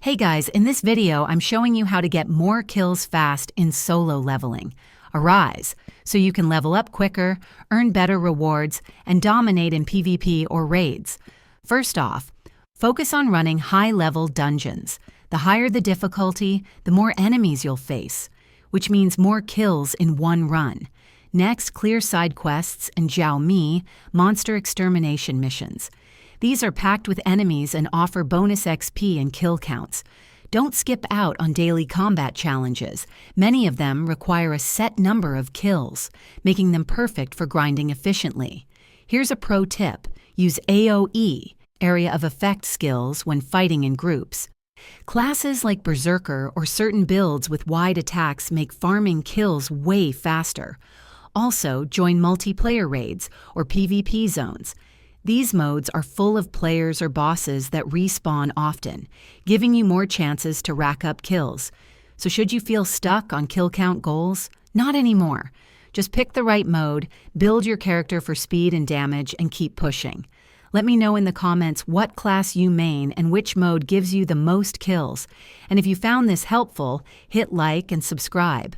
Hey guys, in this video I'm showing you how to get more kills fast in solo leveling. Arise, so you can level up quicker, earn better rewards, and dominate in PvP or raids. First off, focus on running high-level dungeons. The higher the difficulty, the more enemies you'll face, which means more kills in one run. Next, clear side quests and Jiao Mi, monster extermination missions. These are packed with enemies and offer bonus XP and kill counts. Don't skip out on daily combat challenges. Many of them require a set number of kills, making them perfect for grinding efficiently. Here's a pro tip. Use AoE, area of effect skills, when fighting in groups. Classes like Berserker or certain builds with wide attacks make farming kills way faster. Also, join multiplayer raids or PvP zones. These modes are full of players or bosses that respawn often, giving you more chances to rack up kills. So should you feel stuck on kill count goals? Not anymore. Just pick the right mode, build your character for speed and damage, and keep pushing. Let me know in the comments what class you main and which mode gives you the most kills. And if you found this helpful, hit like and subscribe.